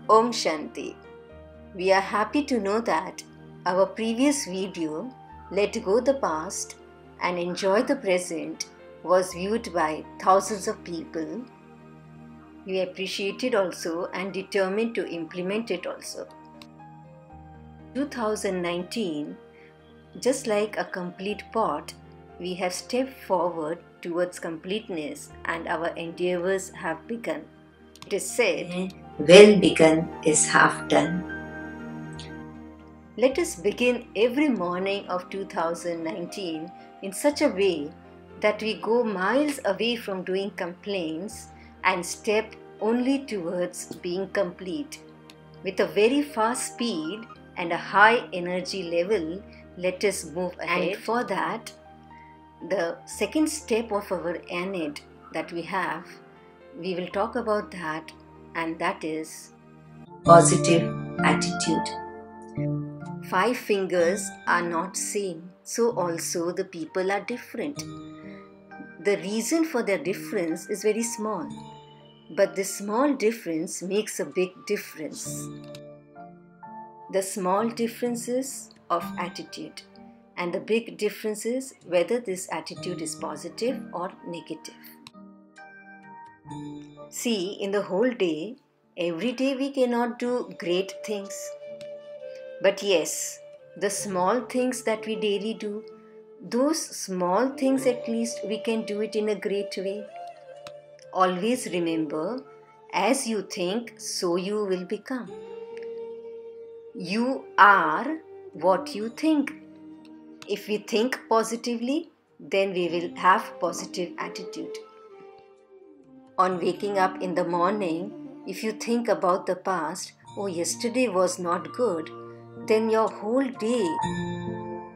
Om Shanti. We are happy to know that our previous video, Let Go the Past and Enjoy the Present, was viewed by thousands of people. We appreciate it also and determined to implement it also. 2019, just like a complete pot, we have stepped forward towards completeness and our endeavors have begun. It is said, well begun is half done. Let us begin every morning of 2019 in such a way that we go miles away from doing complaints and step only towards being complete. With a very fast speed and a high energy level, let us move ahead. And for that, the second step of our ANID that we have, we will talk about that, and that is Positive attitude. 5 fingers are not same, so also the people are different. The reason for their difference is very small, but this small difference makes a big difference. The small differences of attitude and the big differences whether this attitude is positive or negative. See, in the whole day, every day we cannot do great things. But yes, the small things that we daily do, those small things at least we can do it in a great way. Always remember, as you think, so you will become. You are what you think. If we think positively, then we will have positive attitude. On waking up in the morning, if you think about the past, oh, yesterday was not good, then your whole day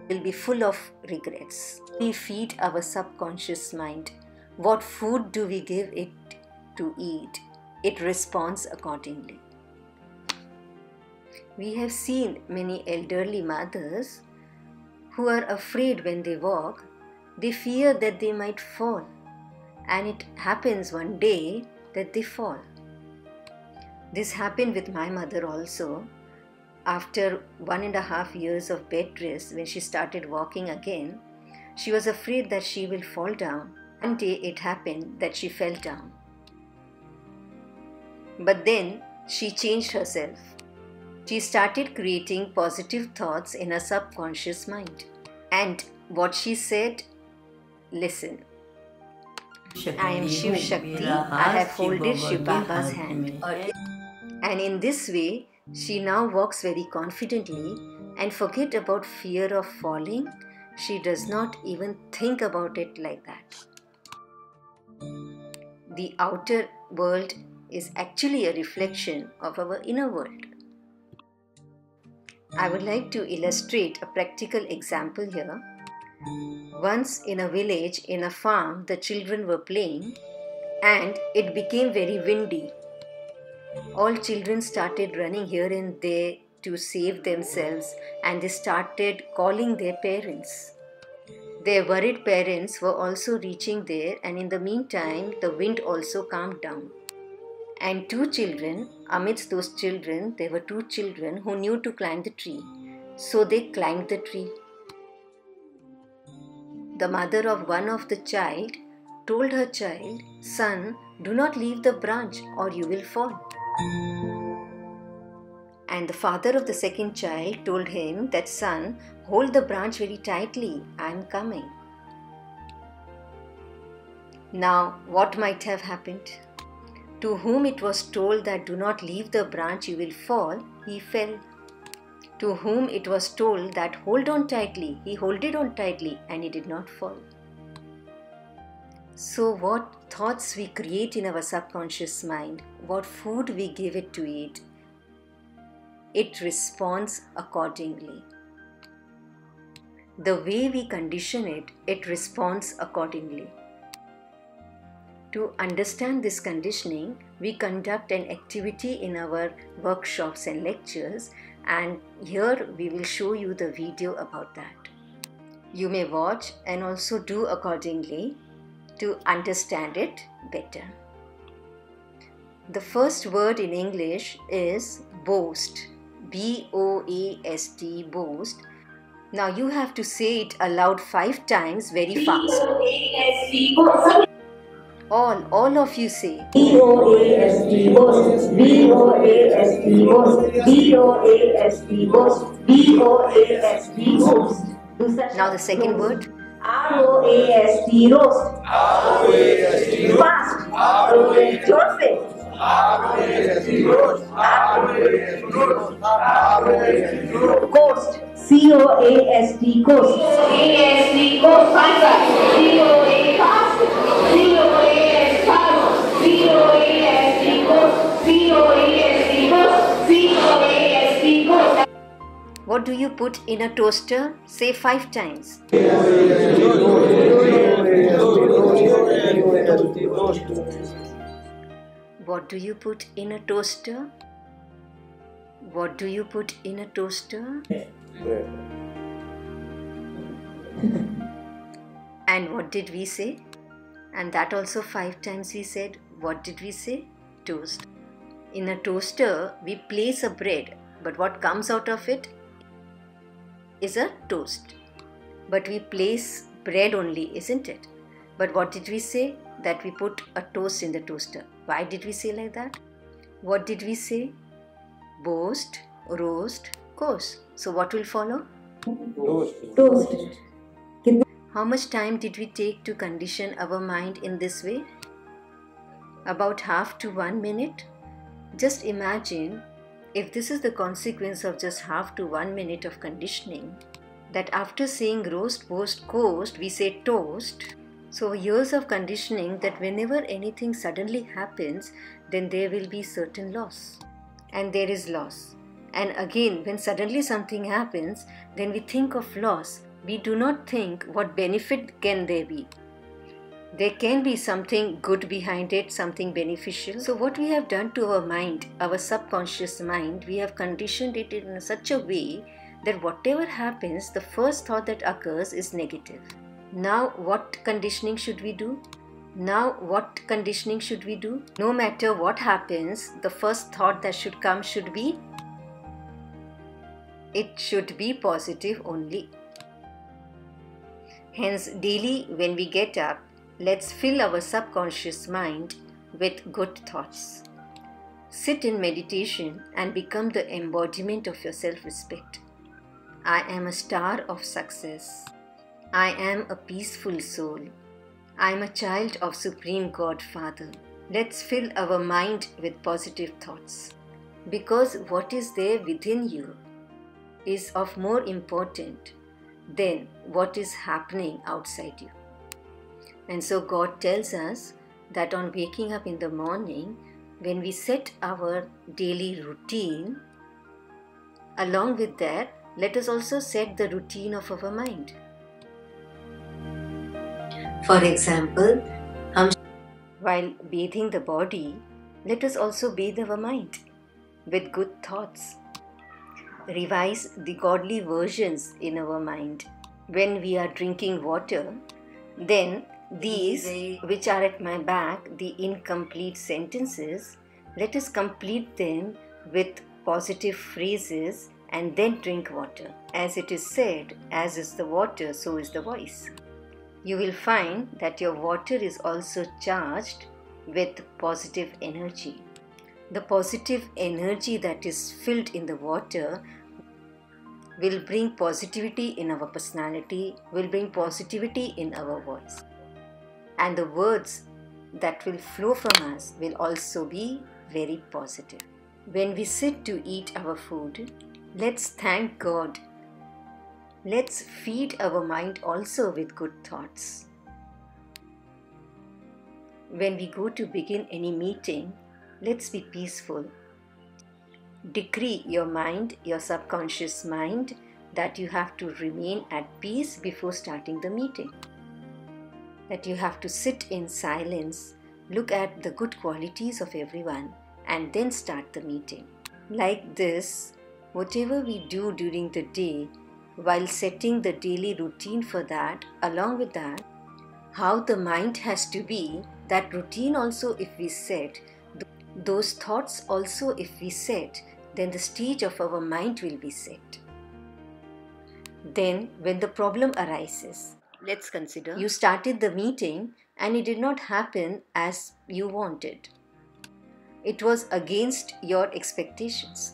will be full of regrets. We feed our subconscious mind. What food do we give it to eat? It responds accordingly. We have seen many elderly mothers who are afraid when they walk. They fear that they might fall, and it happens one day that they fall. This happened with my mother also. After 1.5 years of bed rest, when she started walking again, she was afraid that she will fall down. One day it happened that she fell down. But then she changed herself. She started creating positive thoughts in her subconscious mind. And what she said, listen. I am Shiv Shakti. I have folded Shiv Baba's hand. And in this way, she now walks very confidently and forget about fear of falling. She does not even think about it like that. The outer world is actually a reflection of our inner world. I would like to illustrate a practical example here. Once in a village, in a farm, the children were playing and it became very windy. All children started running here and there to save themselves, and they started calling their parents. Their worried parents were also reaching there, and in the meantime, the wind also calmed down. And 2 children, amidst those children, there were 2 children who knew to climb the tree. So they climbed the tree. The mother of one of the child told her child, "Son, do not leave the branch or you will fall." And the father of the second child told him that, "Son, hold the branch very tightly, I am coming." Now, what might have happened? To whom it was told that do not leave the branch, you will fall, he fell. To whom it was told that hold on tightly, he holded on tightly and he did not fall. So what thoughts we create in our subconscious mind, what food we give it to eat, it responds accordingly. The way we condition it, it responds accordingly. To understand this conditioning, we conduct an activity in our workshops and lectures, and here we will show you the video about that. You may watch and also do accordingly to understand it better. The first word in English is boast. B-O-A-S-T, boast. Now you have to say it aloud 5 times very fast. B-O-A-S-T, boast. All of you say. B-O-A-S-T, boast. B-O-A-S-T, boast. B-O-A-S-T, boast. B-O-A-S-T, boast. Now the second word. R-O-A-S-T, roast. R-O-A-S-T, fast. R-O-A-S-T, your face. R-O-A-S-T, roast. R-O-A-S-T, roast. R-O-A-S-T, roast. Coast. C-O-A-S-T, coast. C-O-A-S-T, coast. Fast. C-O-A, fast. C-O-A-S, fast. C-O-A-S-T, coast. C-O-A-S-T, coast. C-O-A-S-T, coast. What do you put in a toaster? Say 5 times. What do you put in a toaster? What do you put in a toaster? And what did we say? And that also 5 times we said. What did we say? Toast. In a toaster, we place a bread, but what comes out of it is a toast. But we place bread only, isn't it? But what did we say? That we put a toast in the toaster. Why did we say like that? What did we say? Boast, roast, coast. So what will follow? Toast. How much time did we take to condition our mind in this way? About half to 1 minute. Just imagine if this is the consequence of just half to 1 minute of conditioning, that after saying roast, boast, coast, we say toast. So years of conditioning that whenever anything suddenly happens, then there will be certain loss. And there is loss. And again, when suddenly something happens, then we think of loss. We do not think what benefit can there be. There can be something good behind it, something beneficial. So what we have done to our mind, our subconscious mind, we have conditioned it in such a way that whatever happens, the first thought that occurs is negative. Now what conditioning should we do? No matter what happens, the first thought that should come should be, it should be positive only. Hence, daily when we get up, let's fill our subconscious mind with good thoughts. Sit in meditation and become the embodiment of your self-respect. I am a star of success. I am a peaceful soul. I am a child of Supreme God Father. Let's fill our mind with positive thoughts. Because what is there within you is of more importance than what is happening outside you. And so God tells us that on waking up in the morning, when we set our daily routine, along with that, let us also set the routine of our mind. For example, while bathing the body, let us also bathe our mind with good thoughts. Revise the godly versions in our mind. When we are drinking water, then these which are at my back, the incomplete sentences, let us complete them with positive phrases and then drink water. As it is said, as is the water, so is the voice. You will find that your water is also charged with positive energy. The positive energy that is filled in the water will bring positivity in our personality, will bring positivity in our voice. And the words that will flow from us will also be very positive. When we sit to eat our food, let's thank God. Let's feed our mind also with good thoughts. When we go to begin any meeting, let's be peaceful. Decree your mind, your subconscious mind, that you have to remain at peace before starting the meeting. That you have to sit in silence, look at the good qualities of everyone, and then start the meeting. Like this, whatever we do during the day, while setting the daily routine for that, along with that, how the mind has to be, that routine also if we set, Those thoughts also, if we set, then the stage of our mind will be set. Then when the problem arises, let's consider you started the meeting and it did not happen as you wanted. It was against your expectations.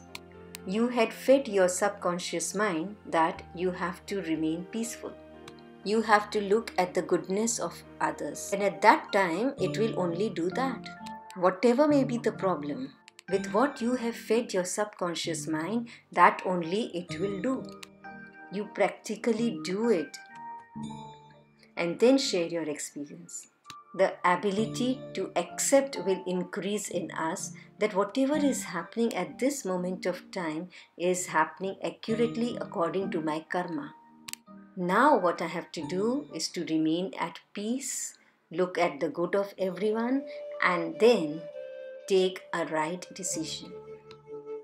You had fed your subconscious mind that you have to remain peaceful. You have to look at the goodness of others. And at that time, it will only do that. Whatever may be the problem, with what you have fed your subconscious mind, that only it will do. You practically do it and then share your experience. The ability to accept will increase in us that whatever is happening at this moment of time is happening accurately according to my karma. Now what I have to do is to remain at peace, look at the good of everyone, and then take a right decision.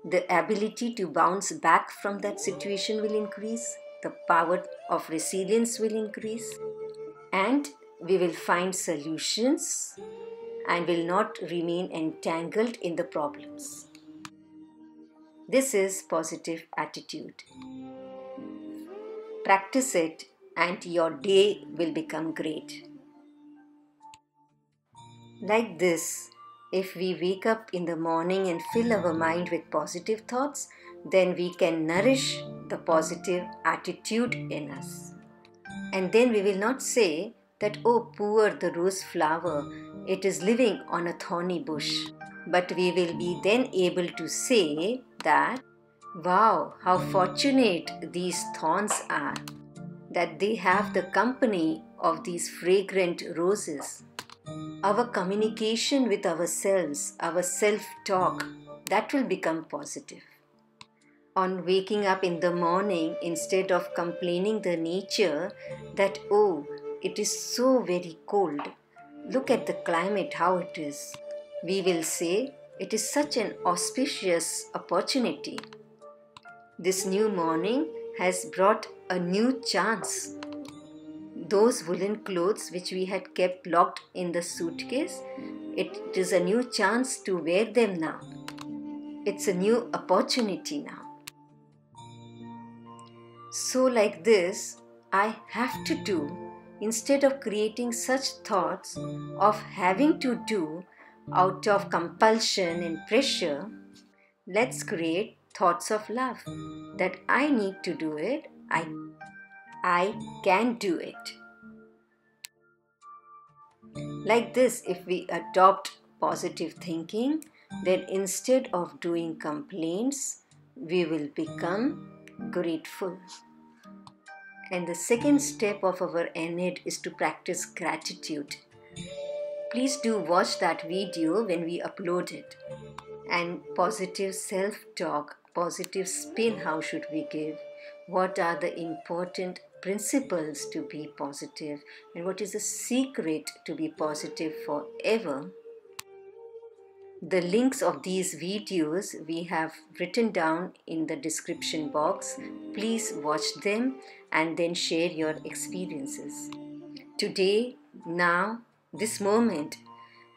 The ability to bounce back from that situation will increase, the power of resilience will increase, and we will find solutions and will not remain entangled in the problems. This is positive attitude. Practice it and your day will become great. Like this, if we wake up in the morning and fill our mind with positive thoughts, then we can nourish the positive attitude in us. And then we will not say that, oh, poor the rose flower, it is living on a thorny bush. But we will be then able to say that, wow, how fortunate these thorns are, that they have the company of these fragrant roses. Our communication with ourselves, our self-talk, that will become positive. On waking up in the morning, instead of complaining the nature that, oh, it is so very cold, look at the climate, how it is. We will say, it is such an auspicious opportunity. This new morning has brought a new chance. Those woolen clothes which we had kept locked in the suitcase, it is a new chance to wear them now. It's a new opportunity now. So like this, I have to do, instead of creating such thoughts of having to do out of compulsion and pressure, let's create thoughts of love, that I need to do it, I can do it. Like this, if we adopt positive thinking, then instead of doing complaints, we will become grateful. And the second step of our Ennead is to practice gratitude. Please do watch that video when we upload it. And positive self-talk, positive spin, how should we give? What are the important principles to be positive? And what is the secret to be positive forever? The links of these videos we have written down in the description box. Please watch them and then share your experiences. Today, now, this moment,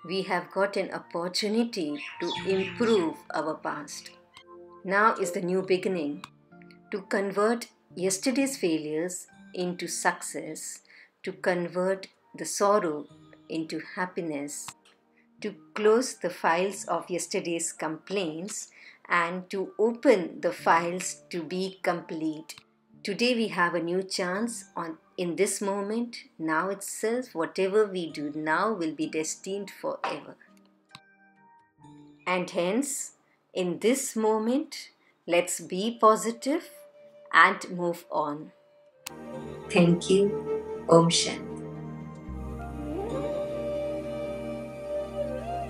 we have got an opportunity to improve our past. Now is the new beginning, to convert yesterday's failures into success, to convert the sorrow into happiness, to close the files of yesterday's complaints and to open the files to be complete. Today we have a new chance in this moment, now itself. Whatever we do now will be destined forever. And hence, in this moment, let's be positive and move on. Thank you. Om Shanti.